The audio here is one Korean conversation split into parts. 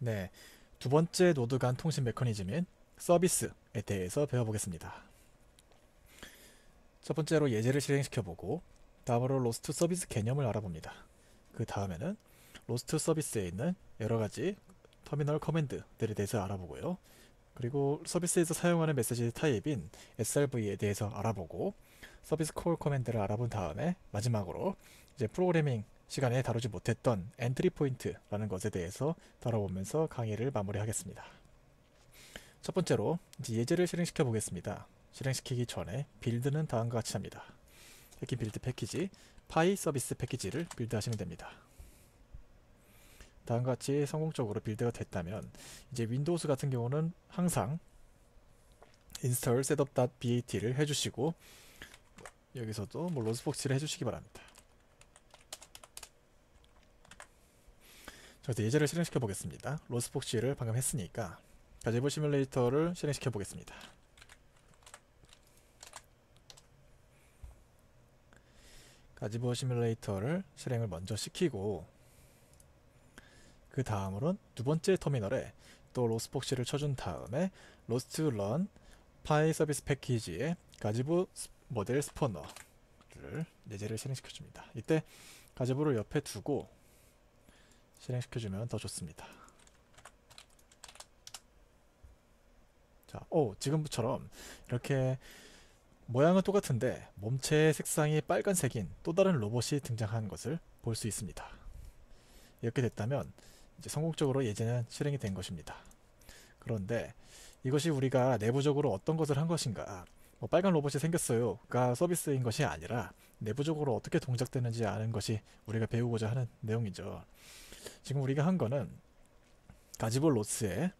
네, 두 번째 노드 간 통신 메커니즘인 서비스에 대해서 배워보겠습니다. 첫 번째로 예제를 실행시켜보고 다음으로 로스트 서비스 개념을 알아봅니다. 그 다음에는 로스트 서비스에 있는 여러가지 터미널 커맨드들에 대해서 알아보고요. 그리고 서비스에서 사용하는 메시지 타입인 SRV에 대해서 알아보고 서비스 콜 커맨드를 알아본 다음에 마지막으로 이제 프로그래밍 시간에 다루지 못했던 엔트리 포인트라는 것에 대해서 다뤄보면서 강의를 마무리하겠습니다. 첫 번째로 이제 예제를 실행시켜 보겠습니다. 실행시키기 전에 빌드는 다음과 같이 합니다. 해킹 빌드 패키지, 파이 서비스 패키지를 빌드하시면 됩니다. 다음과 같이 성공적으로 빌드가 됐다면 이제 윈도우스 같은 경우는 항상 install setup.bat를 해주시고 여기서도 뭐 로스폭스를 해주시기 바랍니다. 자, 예제를 실행시켜 보겠습니다. 로스폭스를 방금 했으니까 가제보 시뮬레이터를 실행시켜 보겠습니다. 가지보 시뮬레이터를 실행을 먼저 시키고 그 다음으로는 두 번째 터미널에 또 로스폭시를 쳐준 다음에 로스트 런 파이 서비스 패키지에 가지보 모델 스포너를 예제를 실행시켜줍니다. 이때 가지보를 옆에 두고 실행시켜주면 더 좋습니다. 자, 지금처럼 이렇게 모양은 똑같은데 몸체의 색상이 빨간색인 또 다른 로봇이 등장한 것을 볼 수 있습니다. 이렇게 됐다면 이제 성공적으로 예제는 실행이 된 것입니다. 그런데 이것이 우리가 내부적으로 어떤 것을 한 것인가, 뭐 빨간 로봇이 생겼어요가 서비스인 것이 아니라 내부적으로 어떻게 동작되는지 아는 것이 우리가 배우고자 하는 내용이죠. 지금 우리가 한 거는 가지보 로스에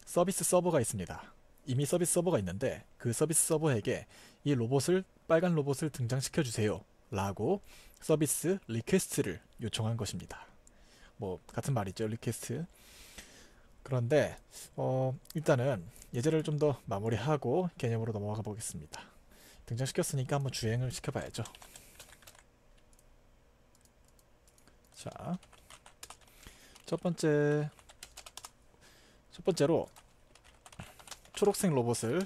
서비스 서버가 있습니다. 이미 서비스 서버가 있는데 그 서비스 서버에게 이 로봇을 빨간 로봇을 등장시켜 주세요 라고 서비스 리퀘스트를 요청한 것입니다. 뭐 같은 말이죠, 리퀘스트. 그런데 일단은 예제를 좀 더 마무리하고 개념으로 넘어가 보겠습니다. 등장시켰으니까 한번 주행을 시켜봐야죠. 자, 첫 번째로 초록색 로봇을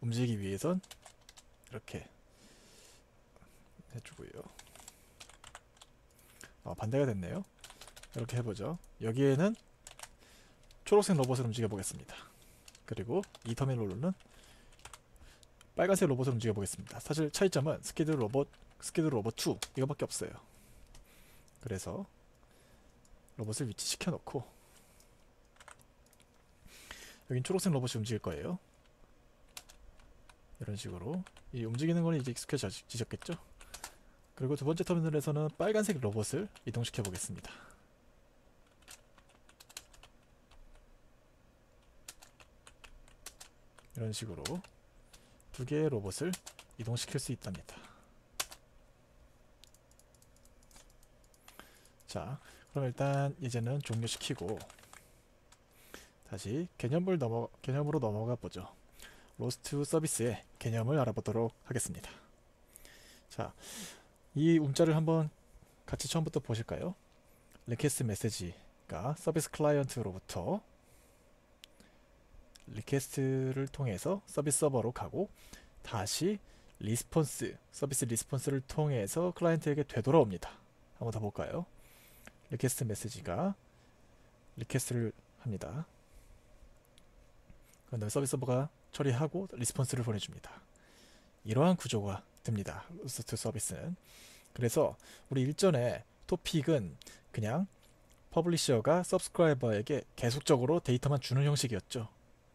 움직이기 위해선 이렇게 해주고요. 반대가 됐네요. 이렇게 해보죠. 여기에는 초록색 로봇을 움직여 보겠습니다. 그리고 이 터미널로는 빨간색 로봇을 움직여 보겠습니다. 사실 차이점은 스키드 로봇 2 이거밖에 없어요. 그래서 로봇을 위치시켜 놓고 여긴 초록색 로봇이 움직일 거예요. 이런 식으로 이 움직이는 거는 이제 익숙해지셨겠죠? 그리고 두 번째 터미널에서는 빨간색 로봇을 이동시켜 보겠습니다. 이런 식으로 두 개의 로봇을 이동시킬 수 있답니다. 자, 그럼 일단 이제는 종료시키고 다시 개념으로 넘어가 보죠. 로스트 서비스의 개념을 알아보도록 하겠습니다. 자, 이 움짤을 한번 같이 처음부터 보실까요? 리퀘스트 메시지가 서비스 클라이언트로부터 리퀘스트를 통해서 서비스 서버로 가고 다시 서비스 리스폰스를 통해서 클라이언트에게 되돌아옵니다. 한번 더 볼까요? 리퀘스트 메시지가 리퀘스트를 합니다. 그런 다음에 서비스 서버가 처리하고 리스폰스를 보내줍니다. 이러한 구조가 됩니다. 로스트 서비스는. 그래서 우리 일전에 토픽은 그냥 퍼블리셔가 서브스크라이버에게 계속적으로 데이터만 주는 형식이었죠.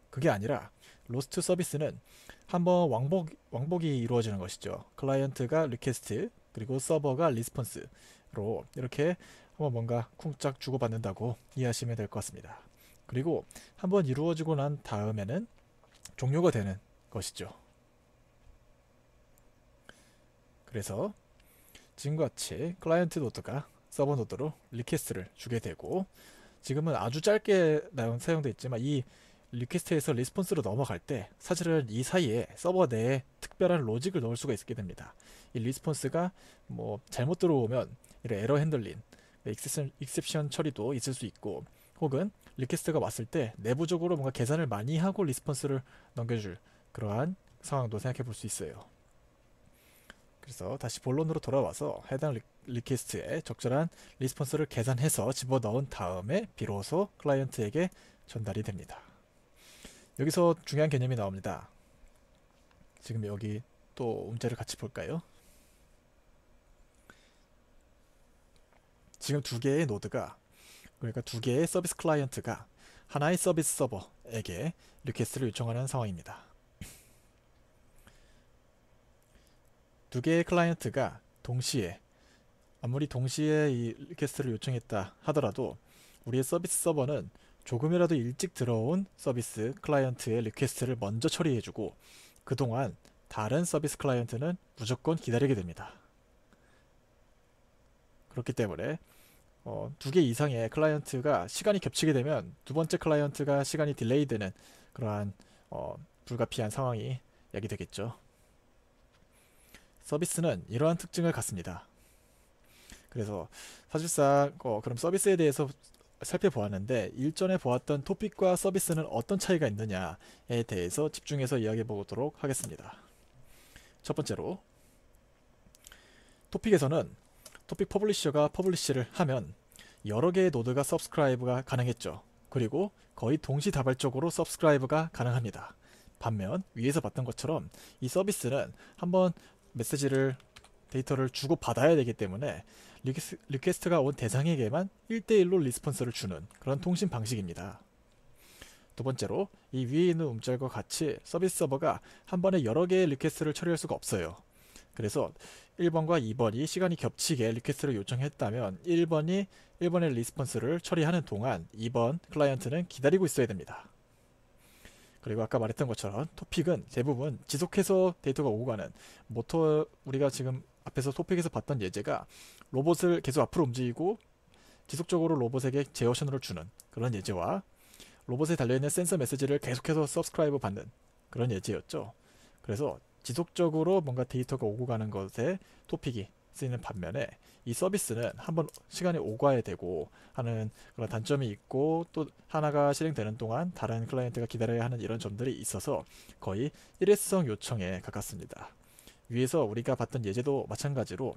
그게 아니라 로스트 서비스는 한번 왕복이 이루어지는 것이죠. 클라이언트가 리퀘스트 그리고 서버가 리스폰스로 이렇게 한번 뭔가 쿵짝 주고받는다고 이해하시면 될 것 같습니다. 그리고 한번 이루어지고 난 다음에는 종료가 되는 것이죠. 그래서 지금과 같이 클라이언트 노드가 서버 노드로 리퀘스트를 주게 되고 지금은 아주 짧게 사용되어 있지만 이 리퀘스트에서 리스폰스로 넘어갈 때 사실은 이 사이에 서버 내에 특별한 로직을 넣을 수가 있게 됩니다. 이 리스폰스가 뭐 잘못 들어오면 이런 에러 핸들링, 익셉션 처리도 있을 수 있고 혹은 리퀘스트가 왔을 때 내부적으로 뭔가 계산을 많이 하고 리스폰스를 넘겨줄 그러한 상황도 생각해 볼 수 있어요. 그래서 다시 본론으로 돌아와서 해당 리퀘스트에 적절한 리스폰스를 계산해서 집어넣은 다음에 비로소 클라이언트에게 전달이 됩니다. 여기서 중요한 개념이 나옵니다. 지금 여기 또 문제를 같이 볼까요? 지금 두 개의 노드가, 그러니까 두 개의 서비스 클라이언트가 하나의 서비스 서버에게 리퀘스트를 요청하는 상황입니다. 두 개의 클라이언트가 동시에, 아무리 동시에 이 리퀘스트를 요청했다 하더라도 우리의 서비스 서버는 조금이라도 일찍 들어온 서비스 클라이언트의 리퀘스트를 먼저 처리해주고 그동안 다른 서비스 클라이언트는 무조건 기다리게 됩니다. 그렇기 때문에 두 개 이상의 클라이언트가 시간이 겹치게 되면 두 번째 클라이언트가 시간이 딜레이 되는 그러한 불가피한 상황이 야기되겠죠. 서비스는 이러한 특징을 갖습니다. 그래서 사실상 그럼 서비스에 대해서 살펴보았는데 일전에 보았던 토픽과 서비스는 어떤 차이가 있느냐에 대해서 집중해서 이야기해 보도록 하겠습니다. 첫 번째로, 토픽에서는 토픽 퍼블리셔가 퍼블리시를 하면 여러 개의 노드가 서브스크라이브가 가능했죠. 그리고 거의 동시다발적으로 서브스크라이브가 가능합니다. 반면 위에서 봤던 것처럼 이 서비스는 한번 메시지를, 데이터를 주고 받아야 되기 때문에 리퀘스트가 온 대상에게만 1대1로 리스폰스를 주는 그런 통신 방식입니다. 두 번째로, 이 위에 있는 움짤과 같이 서비스 서버가 한 번에 여러 개의 리퀘스트를 처리할 수가 없어요. 그래서 1번과 2번이 시간이 겹치게 리퀘스트를 요청했다면 1번의 리스폰스를 처리하는 동안 2번 클라이언트는 기다리고 있어야 됩니다. 그리고 아까 말했던 것처럼 토픽은 대부분 지속해서 데이터가 오고 가는 우리가 지금 앞에서 토픽에서 봤던 예제가 로봇을 계속 앞으로 움직이고 지속적으로 로봇에게 제어신호를 주는 그런 예제와 로봇에 달려있는 센서 메시지를 계속해서 서브스크라이브 받는 그런 예제였죠. 그래서 지속적으로 뭔가 데이터가 오고 가는 것에 토픽이 쓰이는 반면에 이 서비스는 한번 시간이 오가야 되고 하는 그런 단점이 있고 또 하나가 실행되는 동안 다른 클라이언트가 기다려야 하는 이런 점들이 있어서 거의 일회성 요청에 가깝습니다. 위에서 우리가 봤던 예제도 마찬가지로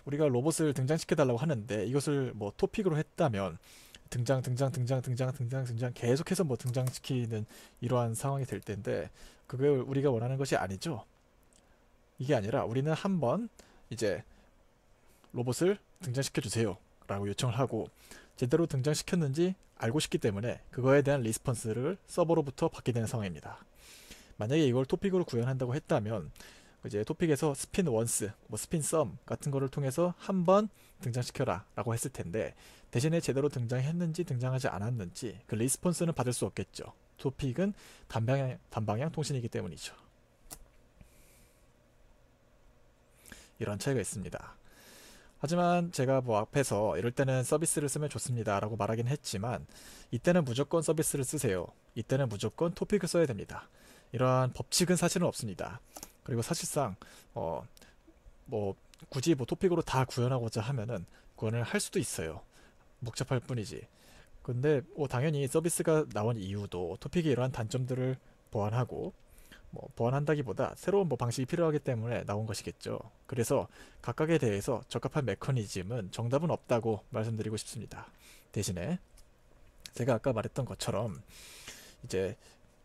우리가 로봇을 등장시켜 달라고 하는데 이것을 뭐 토픽으로 했다면 등장 계속해서 뭐 등장시키는 이러한 상황이 될 텐데 그걸 우리가 원하는 것이 아니죠. 이게 아니라 우리는 한번 이제 로봇을 등장시켜 주세요 라고 요청을 하고 제대로 등장시켰는지 알고 싶기 때문에 그거에 대한 리스폰스를 서버로부터 받게 되는 상황입니다. 만약에 이걸 토픽으로 구현한다고 했다면 이제 토픽에서 스핀 원스, 뭐 스핀 썸 같은 거를 통해서 한번 등장시켜라 라고 했을 텐데 대신에 제대로 등장했는지 등장하지 않았는지 그 리스폰스는 받을 수 없겠죠. 토픽은 단방향 통신이기 때문이죠. 이런 차이가 있습니다. 하지만 제가 뭐 앞에서 이럴 때는 서비스를 쓰면 좋습니다 라고 말하긴 했지만 이때는 무조건 서비스를 쓰세요. 이때는 무조건 토픽을 써야 됩니다. 이러한 법칙은 사실은 없습니다. 그리고 사실상 뭐 굳이 뭐 토픽으로 다 구현하고자 하면은 구현을 할 수도 있어요. 복잡할 뿐이지. 근데 당연히 서비스가 나온 이유도 토픽이 이러한 단점들을 보완하고 뭐 보완한다기보다 새로운 뭐 방식이 필요하기 때문에 나온 것이겠죠. 그래서 각각에 대해서 적합한 메커니즘은 정답은 없다고 말씀드리고 싶습니다. 대신에 제가 아까 말했던 것처럼 이제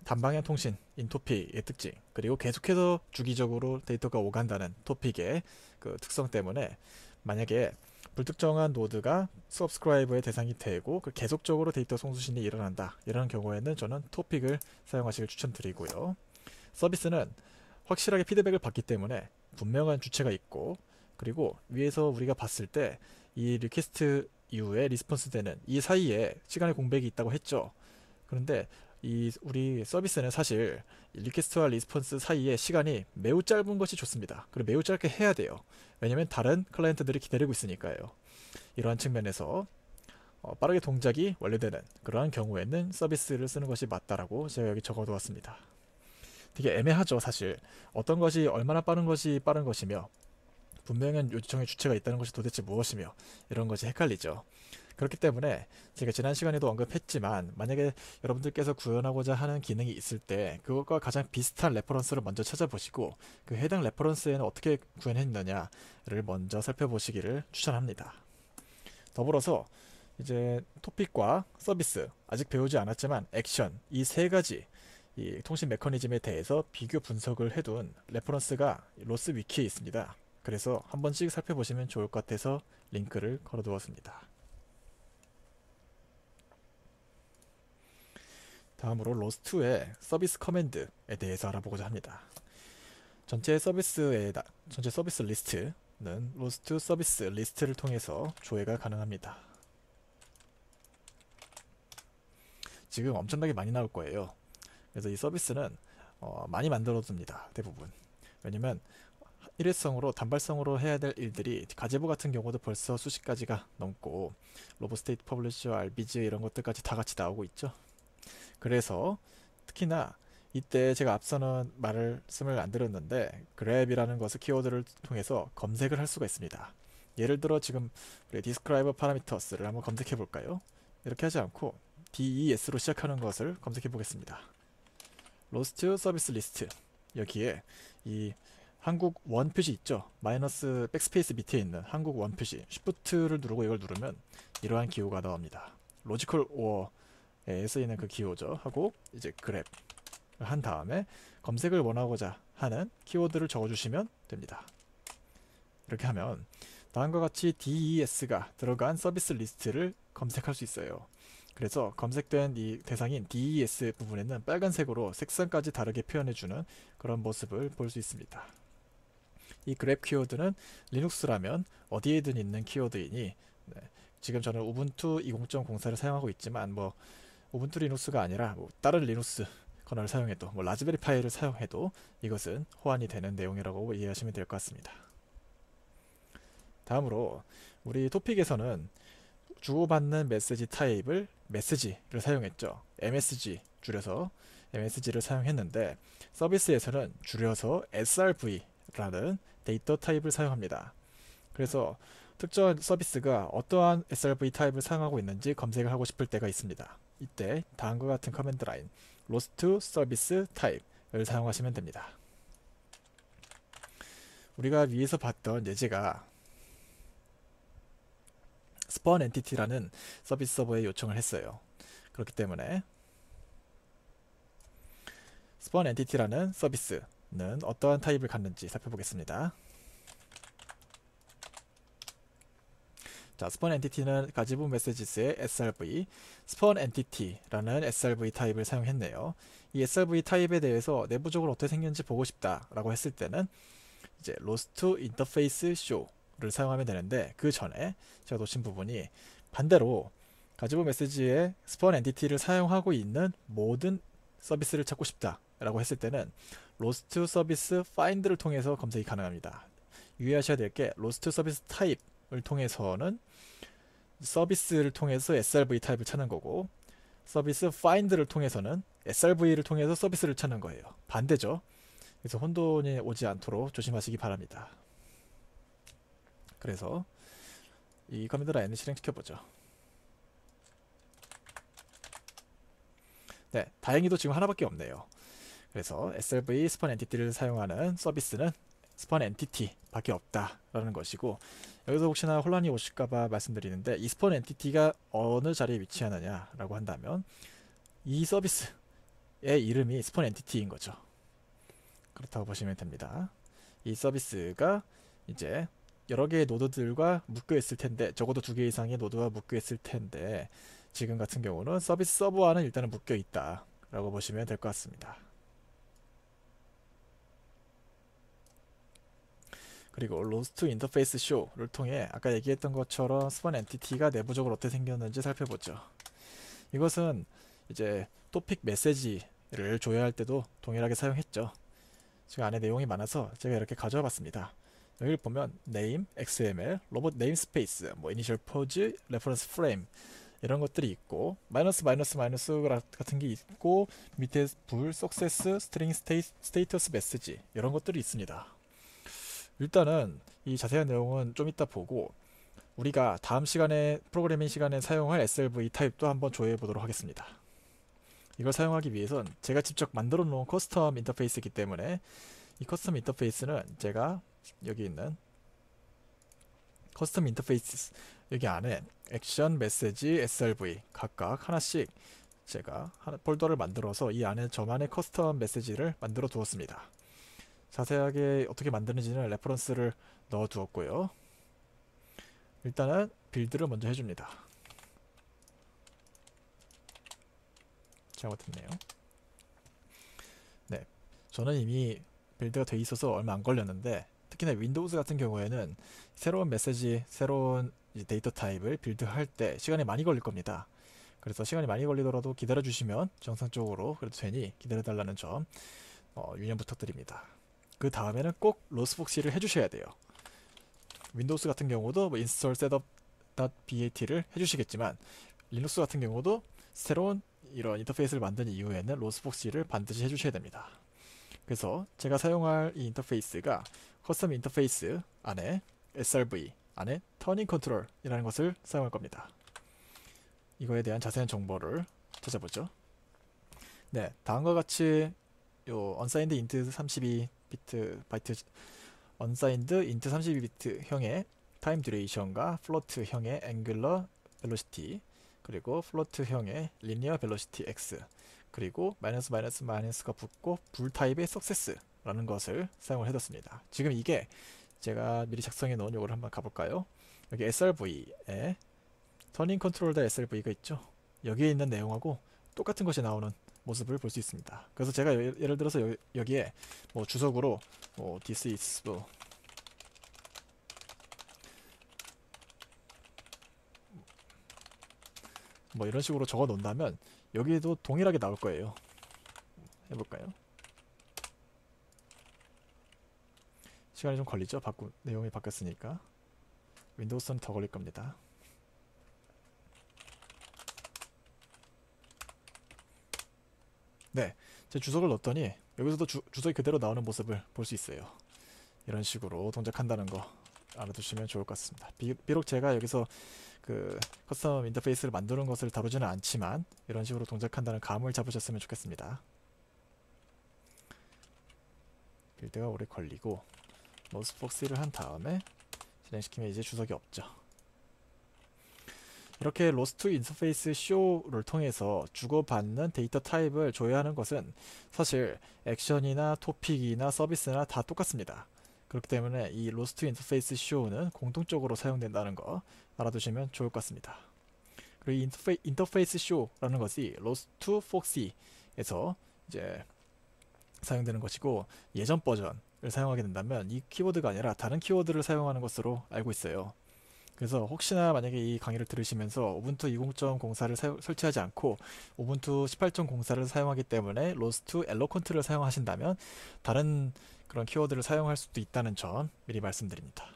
단방향 통신 인토픽의 특징 그리고 계속해서 주기적으로 데이터가 오간다는 토픽의 그 특성 때문에 만약에 불특정한 노드가 서브스크라이버의 대상이 되고 계속적으로 데이터 송수신이 일어난다 이런 경우에는 저는 토픽을 사용하시길 추천드리고요. 서비스는 확실하게 피드백을 받기 때문에 분명한 주체가 있고 그리고 위에서 우리가 봤을 때 이 리퀘스트 이후에 리스폰스 되는 이 사이에 시간의 공백이 있다고 했죠. 그런데 우리 서비스는 사실 리퀘스트와 리스폰스 사이에 시간이 매우 짧은 것이 좋습니다. 그리고 매우 짧게 해야 돼요. 왜냐면 다른 클라이언트들이 기다리고 있으니까요. 이러한 측면에서 빠르게 동작이 완료되는 그러한 경우에는 서비스를 쓰는 것이 맞다라고 제가 여기 적어두었습니다. 되게 애매하죠 사실. 어떤 것이 얼마나 빠른 것이 빠른 것이며 분명한 요청의 주체가 있다는 것이 도대체 무엇이며 이런 것이 헷갈리죠. 그렇기 때문에 제가 지난 시간에도 언급했지만 만약에 여러분들께서 구현하고자 하는 기능이 있을 때 그것과 가장 비슷한 레퍼런스를 먼저 찾아보시고 그 해당 레퍼런스에는 어떻게 구현했느냐를 먼저 살펴보시기를 추천합니다. 더불어서 이제 토픽과 서비스, 아직 배우지 않았지만 액션, 이 세 가지 이 통신 메커니즘에 대해서 비교 분석을 해둔 레퍼런스가 로스 위키에 있습니다. 그래서 한 번씩 살펴보시면 좋을 것 같아서 링크를 걸어두었습니다. 다음으로 로스2의 서비스 커맨드에 대해서 알아보고자 합니다. 전체 서비스 리스트는 로스2 서비스 리스트를 통해서 조회가 가능합니다. 지금 엄청나게 많이 나올 거예요. 그래서 이 서비스는 많이 만들어둡니다. 대부분. 왜냐면 일회성으로 단발성으로 해야 될 일들이 가제보 같은 경우도 벌써 수십 가지가 넘고 로보스테이트 퍼블리셔, RBG 이런 것들까지 다 같이 나오고 있죠. 그래서 특히나 이때 제가 앞서는 말씀을 안 드렸는데 그랩이라는 것을 키워드를 통해서 검색을 할 수가 있습니다. 예를 들어 지금 우리 describe parameters를 한번 검색해 볼까요? 이렇게 하지 않고 DES로 시작하는 것을 검색해 보겠습니다. 로스트 서비스 리스트, 여기에 이 한국 원 표시 있죠? 마이너스 백스페이스 밑에 있는 한국 원 표시 쉬프트를 누르고 이걸 누르면 이러한 기호가 나옵니다. 로지컬 오어에 쓰이는 그 기호죠. 하고 이제 그랩 한 다음에 검색을 원하고자 하는 키워드를 적어주시면 됩니다. 이렇게 하면 다음과 같이 DES가 들어간 서비스 리스트를 검색할 수 있어요. 그래서 검색된 이 대상인 DES 부분에는 빨간색으로 색상까지 다르게 표현해주는 그런 모습을 볼 수 있습니다. 이 그랩 키워드는 리눅스라면 어디에든 있는 키워드이니 지금 저는 우분투 20.04를 사용하고 있지만 뭐 우분투 리눅스가 아니라 뭐 다른 리눅스 커널을 사용해도 라즈베리 파이를 사용해도 이것은 호환이 되는 내용이라고 이해하시면 될 것 같습니다. 다음으로 우리 토픽에서는 주고받는 메시지 타입을 메시지를 사용했죠. MSG 줄여서 MSG를 사용했는데 서비스에서는 줄여서 SRV라는 데이터 타입을 사용합니다. 그래서 특정 서비스가 어떠한 SRV 타입을 사용하고 있는지 검색을 하고 싶을 때가 있습니다. 이때 다음과 같은 커맨드 라인 로스트 서비스 타입을 사용하시면 됩니다. 우리가 위에서 봤던 예제가 스폰 엔티티라는 서비스 서버에 요청을 했어요. 그렇기 때문에 스폰 엔티티라는 서비스는 어떠한 타입을 갖는지 살펴보겠습니다. 자, 스폰 엔티티는 가지부 메시지스의 SRV, 스폰 엔티티라는 SRV 타입을 사용했네요. 이 SRV 타입에 대해서 내부적으로 어떻게 생겼는지 보고 싶다라고 했을 때는 이제 로스트 인터페이스 쇼를 사용하면 되는데 그 전에 제가 놓친 부분이 반대로 가지부 메시지의 스폰 엔티티를 사용하고 있는 모든 서비스를 찾고 싶다라고 했을 때는 로스트 서비스 파인드를 통해서 검색이 가능합니다. 유의하셔야 될 게 로스트 서비스 타입을 통해서는 서비스를 통해서 SRV 타입을 찾는 거고 서비스 파인드를 통해서는 SRV를 통해서 서비스를 찾는 거예요. 반대죠. 그래서 혼돈이 오지 않도록 조심하시기 바랍니다. 그래서 이 커맨드 라인을 실행시켜보죠. 네, 다행히도 지금 하나밖에 없네요. 그래서 SRV 스폰 엔티티를 사용하는 서비스는 스폰 엔티티 밖에 없다라는 것이고 여기서 혹시나 혼란이 오실까봐 말씀드리는데 이 스폰 엔티티가 어느 자리에 위치하느냐 라고 한다면 이 서비스의 이름이 스폰 엔티티인 거죠. 그렇다고 보시면 됩니다. 이 서비스가 이제 여러 개의 노드들과 묶여 있을 텐데 적어도 2개 이상의 노드와 묶여 있을 텐데 지금 같은 경우는 서비스 서버와는 일단은 묶여 있다 라고 보시면 될 것 같습니다. 그리고 로스트 인터페이스 쇼를 통해 아까 얘기했던 것처럼 스폰 엔티티가 내부적으로 어떻게 생겼는지 살펴보죠. 이것은 이제 토픽 메시지를 조회할 때도 동일하게 사용했죠. 지금 안에 내용이 많아서 제가 이렇게 가져와 봤습니다. 여기를 보면 name, XML, 로봇 네임스페이스, 뭐 이니셜 포즈, 레퍼런스 프레임 이런 것들이 있고 마이너스 같은 게 있고 밑에 불, 석세스, 스트링 스테이터스 메시지 이런 것들이 있습니다. 일단은 이 자세한 내용은 좀 이따 보고 우리가 다음 시간에 프로그래밍 시간에 사용할 SLV 타입도 한번 조회해 보도록 하겠습니다. 이걸 사용하기 위해선 제가 직접 만들어 놓은 커스텀 인터페이스이기 때문에 이 커스텀 인터페이스는 제가 여기 있는 커스텀 인터페이스 여기 안에 액션, 메시지, SRV 각각 하나씩 제가 폴더를 만들어서 이 안에 저만의 커스텀 메시지를 만들어 두었습니다. 자세하게 어떻게 만드는지는 레퍼런스를 넣어 두었고요. 일단은 빌드를 먼저 해줍니다. 잘못했네요. 네, 저는 이미 빌드가 돼 있어서 얼마 안 걸렸는데 특히나 윈도우즈 같은 경우에는 새로운 메시지, 새로운 데이터 타입을 빌드할 때 시간이 많이 걸릴 겁니다. 그래서 시간이 많이 걸리더라도 기다려 주시면 정상적으로 그래도 되니 기다려 달라는 점 유념 부탁드립니다. 그 다음에는 꼭 로스폭시를 해주셔야 돼요. 윈도우스 같은 경우도 뭐 install setup.bat를 해주시겠지만 리눅스 같은 경우도 새로운 이런 인터페이스를 만든 이후에는 로스폭시를 반드시 해주셔야 됩니다. 그래서 제가 사용할 이 인터페이스가 커스텀 인터페이스 안에 SRV 안에 터닝 컨트롤이라는 것을 사용할 겁니다. 이거에 대한 자세한 정보를 찾아보죠. 네, 다음과 같이 요 unsigned int 32비트 바이트 unsigned int 32비트 형의 타임 듀레이션과 플로트 형의 앵글러 벨로시티 그리고 플로트 형의 리니어 벨로시티 x 그리고 마이너스가 붙고 불 타입의 석세스라는 것을 사용을 해뒀습니다. 지금 이게 제가 미리 작성해 놓은 요거를 한번 가볼까요? 여기 SRV에 터닝 컨트롤 더 SRV가 있죠. 여기에 있는 내용하고 똑같은 것이 나오는 모습을 볼 수 있습니다. 그래서 제가 예를 들어서 여기에 뭐 주석으로 뭐 this is 뭐 이런 식으로 적어 놓는다면 여기에도 동일하게 나올 거예요. 해볼까요? 시간이 좀 걸리죠? 내용이 바뀌었으니까. 윈도우스는 더 걸릴 겁니다. 네, 제 주석을 넣었더니 여기서도 주석이 그대로 나오는 모습을 볼 수 있어요. 이런 식으로 동작한다는 거 알아두시면 좋을 것 같습니다. 비록 제가 여기서 그 커스텀 인터페이스를 만드는 것을 다루지는 않지만 이런 식으로 동작한다는 감을 잡으셨으면 좋겠습니다. 빌드가 오래 걸리고 로스폭시를 한 다음에 진행시키면 이제 주석이 없죠. 이렇게 로스트 인터페이스 쇼를 통해서 주고받는 데이터 타입을 조회하는 것은 사실 액션이나 토픽이나 서비스나 다 똑같습니다. 그렇기 때문에 이 로스트 인터페이스 쇼는 공통적으로 사용된다는 거 알아두시면 좋을 것 같습니다. 그리고 이 인터페이스 쇼라는 것이 로스트 폭시에서 이제 사용되는 것이고 예전 버전을 사용하게 된다면 이 키워드가 아니라 다른 키워드를 사용하는 것으로 알고 있어요. 그래서 혹시나 만약에 이 강의를 들으시면서 우분투 20.04를 설치하지 않고 우분투 18.04를 사용하기 때문에 로스트 엘로컨트를 사용하신다면 다른 그런 키워드를 사용할 수도 있다는 점 미리 말씀드립니다.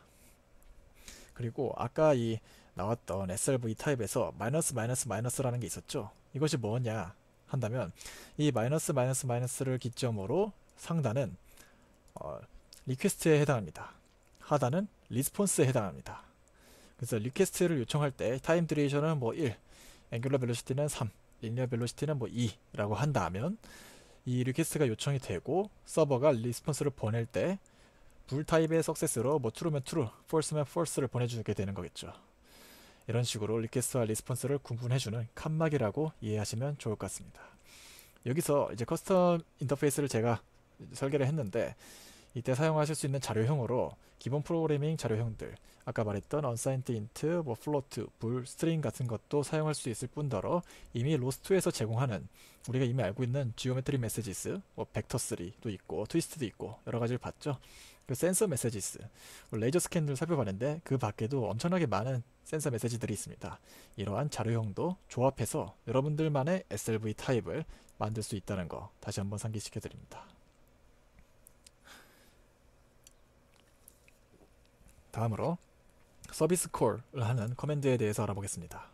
그리고 아까 이 나왔던 SRV 타입에서 마이너스라는 게 있었죠. 이것이 뭐냐 한다면 이 마이너스를 기점으로 상단은 리퀘스트에 해당합니다. 하단은 리스폰스에 해당합니다. 그래서 리퀘스트를 요청할 때 타임 듀레이션은 뭐 1, 앵귤러 벨로시티는 3, 리니어 벨로시티는 뭐 2라고 한다면 이 리퀘스트가 요청이 되고 서버가 리스폰스를 보낼 때 불 타입의 석세스로 뭐 true면 true, false면 false를 보내주게 되는 거겠죠. 이런 식으로 리퀘스트와 리스폰스를 구분해주는 칸막이라고 이해하시면 좋을 것 같습니다. 여기서 이제 커스텀 인터페이스를 제가 설계를 했는데 이때 사용하실 수 있는 자료형으로 기본 프로그래밍 자료형들 아까 말했던 unsigned int, 뭐 float, bool, string 같은 것도 사용할 수 있을 뿐더러 이미 로스트에서 제공하는 우리가 이미 알고 있는 geometry messages, 뭐 vector3도 있고 트위스트도 있고 여러 가지를 봤죠. 그 센서 메시지스, 레이저 스캔들 살펴봤는데 그 밖에도 엄청나게 많은 센서 메시지들이 있습니다. 이러한 자료형도 조합해서 여러분들만의 SLV 타입을 만들 수 있다는 거 다시 한번 상기시켜 드립니다. 다음으로 서비스 콜을 하는 커맨드에 대해서 알아보겠습니다.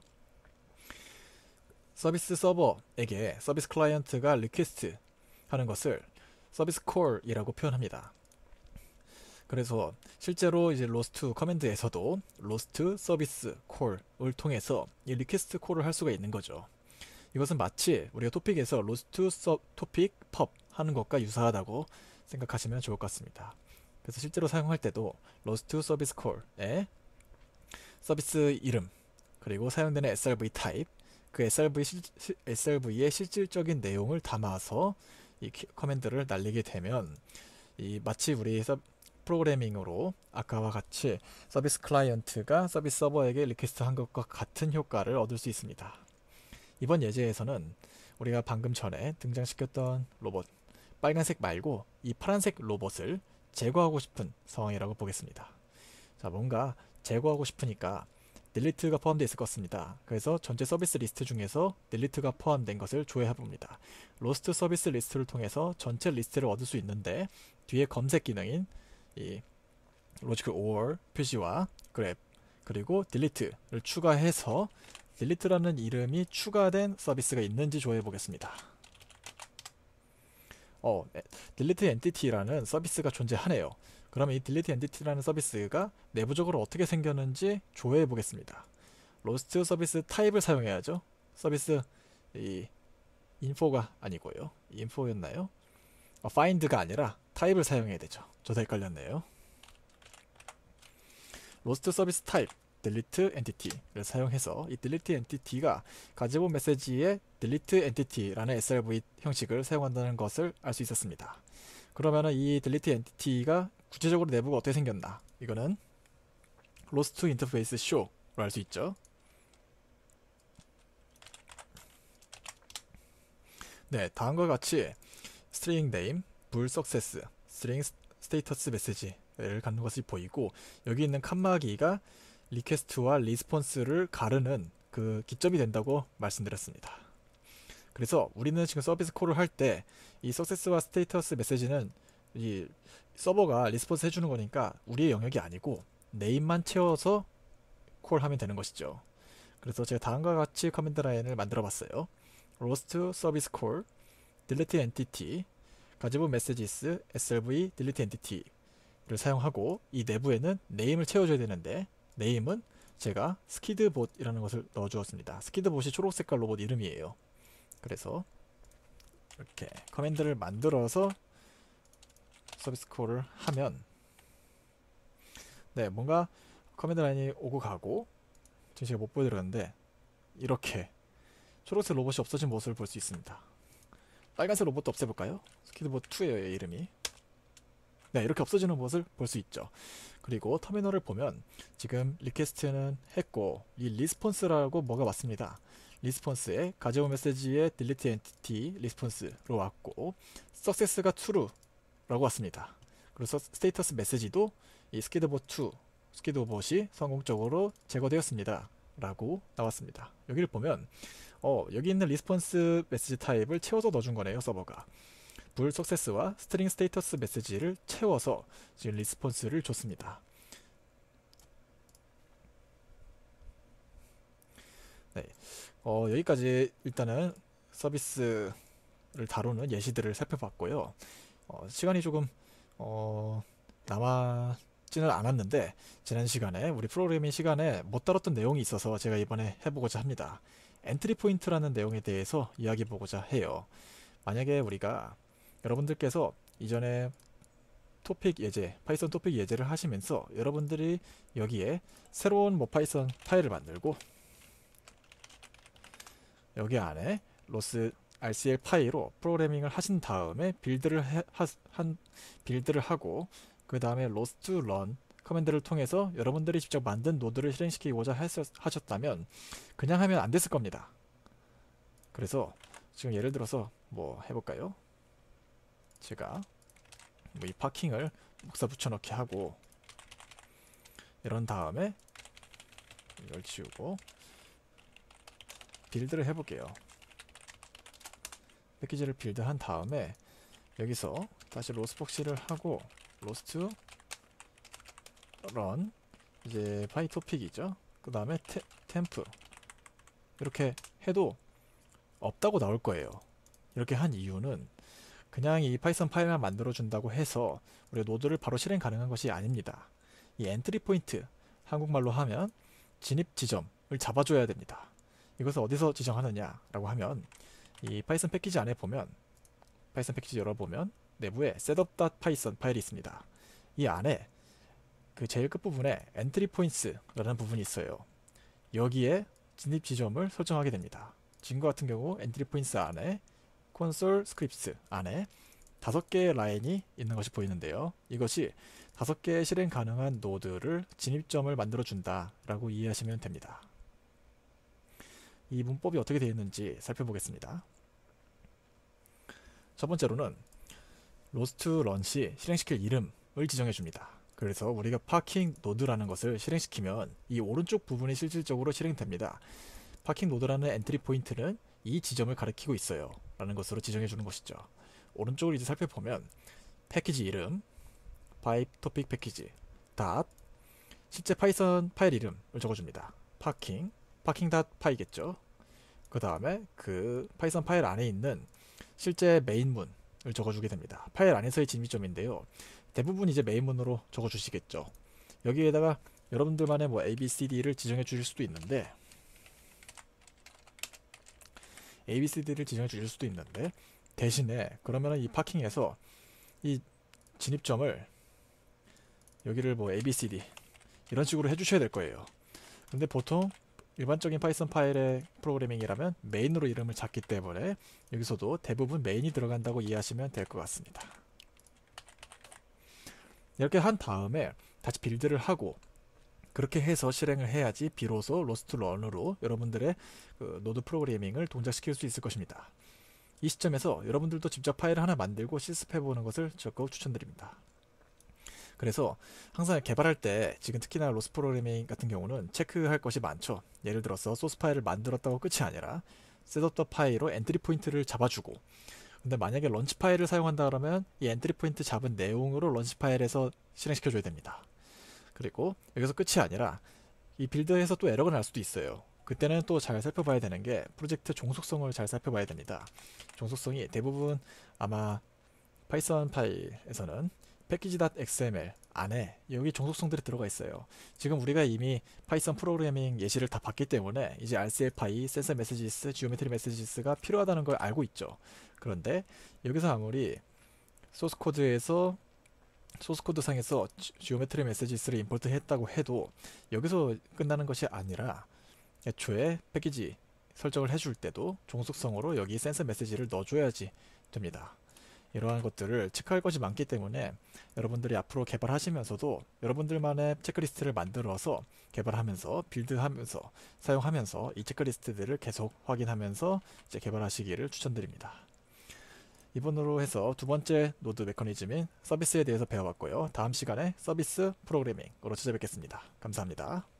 서비스 서버에게 서비스 클라이언트가 리퀘스트 하는 것을 서비스 콜이라고 표현합니다. 그래서 실제로 이제 로스트 커맨드에서도 로스트 서비스 콜을 통해서 이 리퀘스트 콜을 할 수가 있는 거죠. 이것은 마치 우리가 토픽에서 로스트 토픽 펍 하는 것과 유사하다고 생각하시면 좋을 것 같습니다. 그래서 실제로 사용할 때도 로스트 서비스 콜에 서비스 이름 그리고 사용되는 SRV 타입 그 SRV의 실질적인 내용을 담아서 이 커맨드를 날리게 되면 이 마치 우리 프로그래밍으로 아까와 같이 서비스 클라이언트가 서비스 서버에게 리퀘스트 한 것과 같은 효과를 얻을 수 있습니다. 이번 예제에서는 우리가 방금 전에 등장시켰던 로봇 빨간색 말고 이 파란색 로봇을 제거하고 싶은 상황이라고 보겠습니다. 자, 뭔가 제거하고 싶으니까 딜리트가 포함되어 있을 것 같습니다. 그래서 전체 서비스 리스트 중에서 딜리트가 포함된 것을 조회해 봅니다. 로스트 서비스 리스트를 통해서 전체 리스트를 얻을 수 있는데 뒤에 검색 기능인 이 로지컬 or 표시와 그랩 그리고 딜리트를 추가해서 딜리트라는 이름이 추가된 서비스가 있는지 조회해 보겠습니다. 딜리트 엔티티라는 서비스가 존재하네요. 그러면 이 딜리트 엔티티라는 서비스가 내부적으로 어떻게 생겼는지 조회해 보겠습니다. 로스트 서비스 타입을 사용해야죠. 서비스 이 인포가 아니고요. 인포였나요? find가 아니라 타입을 사용해야 되죠. 저도 헷갈렸네요. 로스트 서비스 타입 딜리트 엔티티를 사용해서 이 딜리트 엔티티가 가지고 온 메시지에 딜리트 엔티티라는 SRV 형식을 사용한다는 것을 알 수 있었습니다. 그러면은 이 딜리트 엔티티가 구체적으로 내부가 어떻게 생겼나? 이거는 로스트 인터페이스 쇼로 알 수 있죠. 네, 다음과 같이 string name, bool success, string status message를 갖는 것이 보이고 여기 있는 칸막이가 리퀘스트와 리스폰스를 가르는 그 기점이 된다고 말씀드렸습니다. 그래서 우리는 지금 서비스 콜을 할 때 이 석세스와 스테이터스 메시지는 이 서버가 리스폰스 해주는 거니까 우리의 영역이 아니고 네임만 채워서 콜하면 되는 것이죠. 그래서 제가 다음과 같이 커맨드 라인을 만들어 봤어요. 로스트 서비스 콜 delete entity 가지고 메시지스 SRV delete entity를 사용하고 이 내부에는 네임을 채워줘야 되는데 네임은 제가 스키드봇이라는 것을 넣어 주었습니다. 스키드봇이 초록색깔 로봇 이름이에요. 그래서 이렇게 커맨드를 만들어서 서비스 콜을 하면 네, 뭔가 커맨드 라인이 오고 가고 지금 제가 못 보여드렸는데 이렇게 초록색 로봇이 없어진 모습을 볼 수 있습니다. 빨간색 로봇도 없애볼까요? 스키드봇 2예요, 이름이. 네, 이렇게 없어지는 모습을 볼 수 있죠. 그리고 터미널을 보면 지금 리퀘스트는 했고 이 리스폰스라고 뭐가 왔습니다. 리스폰스에 가져온 메시지의 delete entity 리스폰스로 왔고 success가 true라고 왔습니다. 그래서 스테이터스 메시지도 이 스키드봇이 성공적으로 제거되었습니다 라고 나왔습니다. 여기를 보면 여기 있는 리스폰스 메시지 타입을 채워서 넣어준 거네요, 서버가. 불 석세스와 스트링 스테이터스 메시지를 채워서 지금 리스폰스를 줬습니다. 네, 여기까지 일단은 서비스를 다루는 예시들을 살펴봤고요. 시간이 조금 남았지는 않았는데 지난 시간에 우리 프로그래밍 시간에 못 다뤘던 내용이 있어서 제가 이번에 해보고자 합니다. 엔트리 포인트라는 내용에 대해서 이야기해 보고자 해요. 만약에 우리가 여러분들께서 이전에 파이썬 토픽 예제를 하시면서 여러분들이 여기에 새로운 파이썬 파일을 만들고 여기 안에 로스 RCL 파일로 프로그래밍을 하신 다음에 빌드를 하고 그 다음에 로스트 런 커맨드를 통해서 여러분들이 직접 만든 노드를 실행시키고자 하셨다면 그냥 하면 안 됐을 겁니다. 그래서 지금 예를 들어서 뭐 해볼까요? 제가 이 파킹을 목사 붙여넣기 하고 이런 다음에 이걸 지우고 빌드를 해볼게요. 패키지를 빌드한 다음에 여기서 다시 로스폭시를 하고 로스트 런 이제 파이 토픽이죠. 그 다음에 템프 이렇게 해도 없다고 나올 거예요. 이렇게 한 이유는 그냥 이 파이썬 파일만 만들어 준다고 해서 우리가 노드를 바로 실행 가능한 것이 아닙니다. 이 엔트리 포인트, 한국말로 하면 진입 지점을 잡아줘야 됩니다. 이것을 어디서 지정하느냐 라고 하면 이 파이썬 패키지 안에 보면, 파이썬 패키지 열어보면 내부에 setup.python 파일이 있습니다. 이 안에 그 제일 끝부분에 엔트리 포인트라는 부분이 있어요. 여기에 진입 지점을 설정하게 됩니다. 지금과 같은 경우 엔트리 포인트 안에 콘솔 스크립트 안에 5개의 라인이 있는 것이 보이는데요. 이것이 5개의 실행 가능한 노드를 진입점을 만들어 준다 라고 이해하시면 됩니다. 이 문법이 어떻게 되어 있는지 살펴보겠습니다. 첫 번째로는 로스트 런시 실행시킬 이름을 지정해 줍니다. 그래서 우리가 파킹 노드라는 것을 실행시키면 이 오른쪽 부분이 실질적으로 실행됩니다. 파킹 노드라는 엔트리 포인트는 이 지점을 가리키고 있어요 라는 것으로 지정해 주는 것이죠. 오른쪽을 이제 살펴보면 패키지 이름, 파이프 토픽 패키지, 닷, 실제 파이썬 파일 이름을 적어줍니다. 파킹.py겠죠. 그 다음에 그 파이썬 파일 안에 있는 실제 메인문을 적어주게 됩니다. 파일 안에서의 진입점인데요. 대부분 이제 메인문으로 적어주시겠죠. 여기에다가 여러분들만의 뭐 ABCD를 지정해 주실 수도 있는데 대신에 그러면은 이 파킹에서 이 진입점을 여기를 뭐 ABCD 이런 식으로 해주셔야 될 거예요. 근데 보통 일반적인 파이썬 파일의 프로그래밍이라면 메인으로 이름을 잡기 때문에 여기서도 대부분 메인이 들어간다고 이해하시면 될 것 같습니다. 이렇게 한 다음에 다시 빌드를 하고 그렇게 해서 실행을 해야지 비로소 로스트 런으로 여러분들의 그 노드 프로그래밍을 동작시킬 수 있을 것입니다. 이 시점에서 여러분들도 직접 파일을 하나 만들고 실습해보는 것을 적극 추천드립니다. 그래서 항상 개발할 때 지금 특히나 로스 프로그래밍 같은 경우는 체크할 것이 많죠. 예를 들어서 소스 파일을 만들었다고 끝이 아니라 셋업 파일로 엔트리 포인트를 잡아주고, 근데 만약에 런치 파일을 사용한다 그러면 이 엔트리 포인트 잡은 내용으로 런치 파일에서 실행시켜줘야 됩니다. 그리고 여기서 끝이 아니라 이 빌드에서 또 에러가 날 수도 있어요. 그때는 또 잘 살펴봐야 되는 게 프로젝트 종속성을 잘 살펴봐야 됩니다. 종속성이 대부분 아마 파이썬 파일에서는 패키지.xml 안에 여기 종속성들이 들어가 있어요. 지금 우리가 이미 파이썬 프로그래밍 예시를 다 봤기 때문에 이제 RCFI, 센서 메시지스, 지오메트리 메시지스가 필요하다는 걸 알고 있죠. 그런데 여기서 아무리 소스코드에서 소스코드 상에서 지오메트리 메시지스를 임포트 했다고 해도 여기서 끝나는 것이 아니라 애초에 패키지 설정을 해줄 때도 종속성으로 여기 센서 메시지를 넣어줘야지 됩니다. 이러한 것들을 체크할 것이 많기 때문에 여러분들이 앞으로 개발하시면서도 여러분들만의 체크리스트를 만들어서 개발하면서 빌드하면서 사용하면서 이 체크리스트들을 계속 확인하면서 이제 개발하시기를 추천드립니다. 이번으로 해서 두 번째 노드 메커니즘인 서비스에 대해서 배워봤고요. 다음 시간에 서비스 프로그래밍으로 찾아뵙겠습니다. 감사합니다.